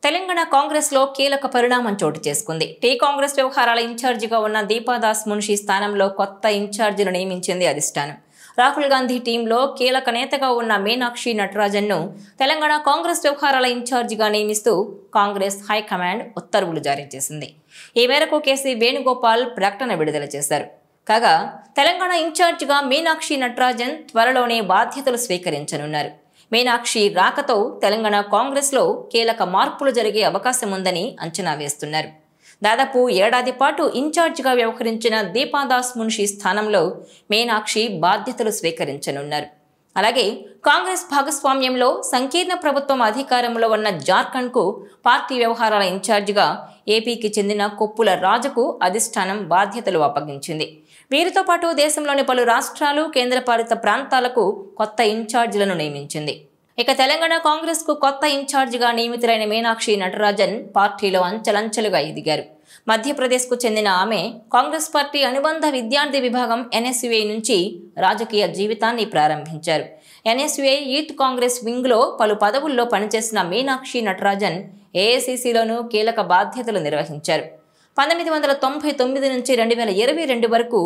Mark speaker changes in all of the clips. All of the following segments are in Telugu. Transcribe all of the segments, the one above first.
Speaker 1: తెలంగాణ కాంగ్రెస్ లో కీలక పరిణామం చోటు చేసుకుంది. టీ కాంగ్రెస్ వ్యవహారాల ఇన్ఛార్జిగా ఉన్న దీపాదాస్ మున్షి స్థానంలో కొత్త ఇన్ఛార్జిను నియమించింది అధిష్టానం. రాహుల్ గాంధీ టీంలో కీలక నేతగా ఉన్న మీనాక్షి నటరాజన్ను తెలంగాణ కాంగ్రెస్ వ్యవహారాల ఇన్ఛార్జిగా నియమిస్తూ కాంగ్రెస్ హైకమాండ్ ఉత్తర్వులు జారీ చేసింది. ఈ మేరకు కేసీ వేణుగోపాల్ ప్రకటన విడుదల చేశారు. కాగా తెలంగాణ ఇన్ఛార్జిగా మీనాక్షి నటరాజన్ త్వరలోనే బాధ్యతలు స్వీకరించనున్నారు. మీనాక్షి రాకతో తెలంగాణ కాంగ్రెస్లో కీలక మార్పులు జరిగే అవకాశం ఉందని అంచనా వేస్తున్నారు. దాదాపు ఏడాది పాటు ఇన్ఛార్జిగా వ్యవహరించిన దీపాదాస్ మున్షి స్థానంలో మీనాక్షి బాధ్యతలు స్వీకరించనున్నారు. అలాగే కాంగ్రెస్ భాగస్వామ్యంలో సంకీర్ణ ప్రభుత్వం అధికారంలో ఉన్న జార్ఖండ్కు పార్టీ వ్యవహారాల ఇన్ఛార్జిగా ఏపీకి చెందిన కొప్పుల రాజుకు అధిష్టానం బాధ్యతలు అప్పగించింది. వీరితో పాటు దేశంలోని పలు రాష్ట్రాలు, కేంద్రపాలిత ప్రాంతాలకు కొత్త ఇన్ఛార్జీలను నియమించింది. ఇక తెలంగాణ కాంగ్రెస్ కు కొత్త ఇన్ఛార్జిగా నియమితులైన మీనాక్షి నటరాజన్ పార్టీలో అంచెలంచెలుగా ఎదిగారు. మధ్యప్రదేశ్కు చెందిన ఆమె కాంగ్రెస్ పార్టీ అనుబంధ విద్యార్థి విభాగం NSUI నుంచి రాజకీయ జీవితాన్ని ప్రారంభించారు. NSUI యూత్ కాంగ్రెస్ వింగ్లో పలు పదవుల్లో పనిచేసిన మీనాక్షి నటరాజన్ AICCలోనూ కీలక బాధ్యతలు నిర్వహించారు. 1999 నుంచి 2022 వరకు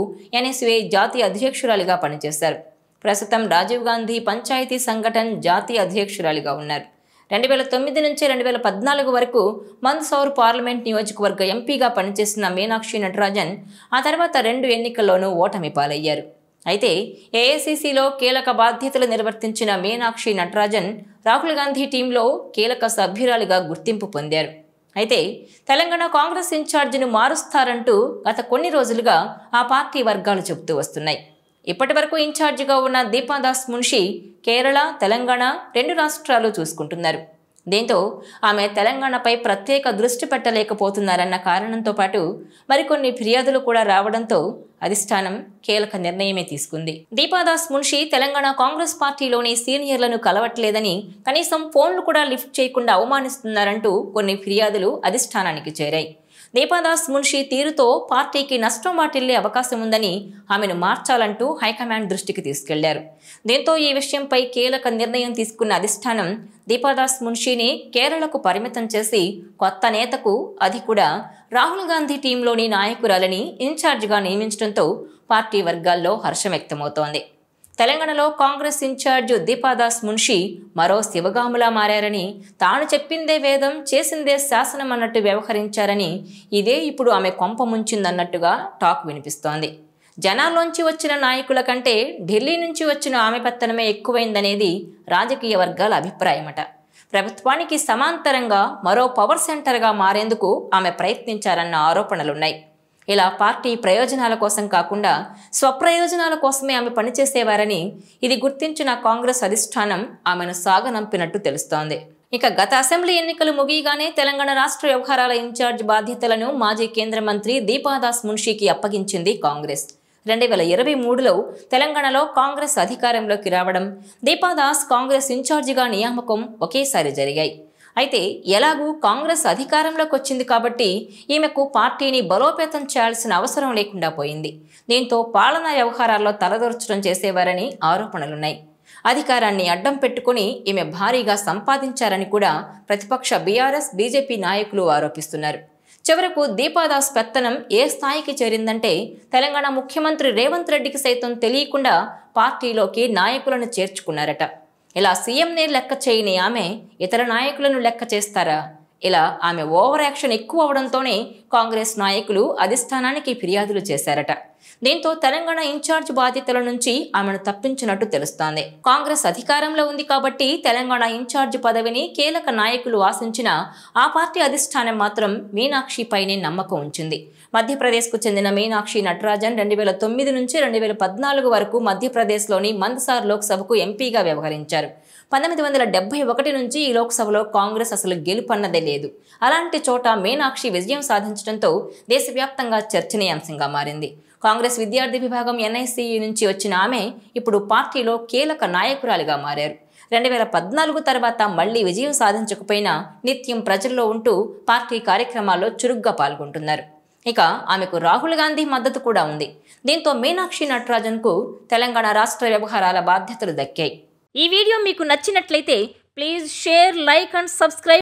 Speaker 1: NSUI జాతీయ అధ్యక్షురాలిగా పనిచేశారు. ప్రస్తుతం రాజీవ్ గాంధీ పంచాయతీ సంఘటన్ జాతీయ అధ్యక్షురాలిగా ఉన్నారు. 2009 నుంచి 2014 వరకు మందసౌర్ పార్లమెంట్ నియోజకవర్గ ఎంపీగా పనిచేసిన మీనాక్షి నటరాజన్ ఆ తర్వాత 2 ఎన్నికల్లోనూ ఓటమి పాలయ్యారు. అయితే AICCలో కీలక బాధ్యతలు నిర్వర్తించిన మీనాక్షి నటరాజన్ రాహుల్ గాంధీ టీంలో కీలక సభ్యురాలిగా గుర్తింపు పొందారు. అయితే తెలంగాణ కాంగ్రెస్ ఇన్ఛార్జిను మారుస్తారంటూ గత కొన్ని రోజులుగా ఆ పార్టీ వర్గాలు చెబుతూ వస్తున్నాయి. ఇప్పటి వరకు ఇన్ఛార్జిగా ఉన్న దీపాదాస్ మున్షి కేరళ, తెలంగాణ 2 రాష్ట్రాలు చూసుకుంటున్నారు. దీంతో ఆమె తెలంగాణపై ప్రత్యేక దృష్టి పెట్టలేకపోతున్నారన్న కారణంతో పాటు మరికొన్ని ఫిర్యాదులు కూడా రావడంతో అధిష్టానం కీలక నిర్ణయమే తీసుకుంది. దీపాదాస్ మున్షి తెలంగాణ కాంగ్రెస్ పార్టీలోని సీనియర్లను కలవట్లేదని, కనీసం ఫోన్లు కూడా లిఫ్ట్ చేయకుండా అవమానిస్తున్నారంటూ కొన్ని ఫిర్యాదులు అధిష్టానానికి చేరాయి. దీపాదాస్ మున్షి తీరుతో పార్టీకి నష్టం వాటిల్లే అవకాశం ఉందని ఆమెను మార్చాలంటూ హైకమాండ్ దృష్టికి తీసుకెళ్లారు. దీంతో ఈ విషయంపై కీలక నిర్ణయం తీసుకున్న అధిష్టానం దీపాదాస్ మున్షిని కేరళకు పరిమితం చేసి కొత్త నేతకు, అది కూడా రాహుల్ గాంధీ టీంలోని నాయకురాలని ఇన్ఛార్జిగా నియమించడంతో పార్టీ వర్గాల్లో హర్షం వ్యక్తమవుతోంది. తెలంగాణలో కాంగ్రెస్ ఇన్ఛార్జ్ దీపాదాస్ మున్షి మరో శివగాములా మారారని, తాను చెప్పిందే వేదం, చేసిందే శాసనం అన్నట్టు వ్యవహరించారని, ఇదే ఇప్పుడు ఆమె కొంప ముంచిందన్నట్టుగా టాక్ వినిపిస్తోంది. జనాల్లోంచి వచ్చిన నాయకుల కంటే ఢిల్లీ నుంచి వచ్చిన ఆమె పెత్తనమే ఎక్కువైందనేది రాజకీయ వర్గాల అభిప్రాయమట. ప్రభుత్వానికి సమాంతరంగా మరో పవర్ సెంటర్గా మారేందుకు ఆమె ప్రయత్నించారన్న ఆరోపణలున్నాయి. ఇలా పార్టీ ప్రయోజనాల కోసం కాకుండా స్వప్రయోజనాల కోసమే ఆమె పనిచేసేవారని ఇది గుర్తించిన కాంగ్రెస్ అధిష్టానం ఆమెను సాగనంపినట్టు తెలుస్తోంది. ఇక గత అసెంబ్లీ ఎన్నికలు ముగియగానే తెలంగాణ రాష్ట్ర వ్యవహారాల ఇన్ఛార్జ్ బాధ్యతలను మాజీ కేంద్ర మంత్రి దీపాదాస్ మున్షికి అప్పగించింది కాంగ్రెస్. 2023లో తెలంగాణలో కాంగ్రెస్ అధికారంలోకి రావడం, దీపాదాస్ కాంగ్రెస్ ఇన్ఛార్జిగా నియామకం ఒకేసారి జరిగాయి. అయితే ఎలాగూ కాంగ్రెస్ అధికారంలోకి వచ్చింది కాబట్టి ఈమెకు పార్టీని బలోపేతం చేయాల్సిన అవసరం లేకుండా పోయింది. దీంతో పాలనా వ్యవహారాల్లో తలదొరచడం చేసేవారని ఆరోపణలున్నాయి. అధికారాన్ని అడ్డం పెట్టుకుని ఈమె భారీగా సంపాదించారని కూడా ప్రతిపక్ష BRS, BJP నాయకులు ఆరోపిస్తున్నారు. చివరకు దీపాదాస్ పెత్తనం ఏ స్థాయికి చేరిందంటే తెలంగాణ ముఖ్యమంత్రి రేవంత్ రెడ్డికి సైతం తెలియకుండా పార్టీలోకి నాయకులను చేర్చుకున్నారట. ఇలా సీఎంనే లెక్క చేయని ఆమె ఇతర నాయకులను లెక్క చేస్తారా? ఇలా ఆమె ఓవర్ యాక్షన్ ఎక్కువ అవడంతోనే కాంగ్రెస్ నాయకులు అధిష్టానానికి ఫిర్యాదులు చేశారట. దీంతో తెలంగాణ ఇన్ఛార్జ్ బాధ్యతల నుంచి ఆమెను తప్పించినట్టు తెలుస్తోంది. కాంగ్రెస్ అధికారంలో ఉంది కాబట్టి తెలంగాణ ఇన్ఛార్జ్ పదవిని కీలక నాయకులు ఆశించినా ఆ పార్టీ అధిష్టానం మాత్రం మీనాక్షి పైనే నమ్మకం ఉంచింది. మధ్యప్రదేశ్కు చెందిన మీనాక్షి నటరాజన్ 2009 నుంచి 2014 వరకు మధ్యప్రదేశ్లోని మందసార్ లోక్సభకు ఎంపీగా వ్యవహరించారు. 1971 నుంచి ఈ లోక్సభలో కాంగ్రెస్ అసలు గెలుపన్నదే లేదు. అలాంటి చోట మీనాక్షి విజయం సాధించడంతో దేశవ్యాప్తంగా చర్చనీయాంశంగా మారింది. కాంగ్రెస్ విద్యార్థి విభాగం NICU నుంచి వచ్చిన ఆమె ఇప్పుడు పార్టీలో కీలక నాయకురాలిగా మారారు. 2014 తర్వాత మళ్లీ విజయం సాధించకపోయినా నిత్యం ప్రజల్లో ఉంటూ పార్టీ కార్యక్రమాల్లో చురుగ్గా పాల్గొంటున్నారు. ఇక ఆమెకు రాహుల్ గాంధీ మద్దతు కూడా ఉంది. దీంతో మీనాక్షి నటరాజన్కు తెలంగాణ రాష్ట్ర వ్యవహారాల బాధ్యతలు దక్కాయి. ఈ వీడియో మీకు నచ్చినట్లయితే please share, like and subscribe.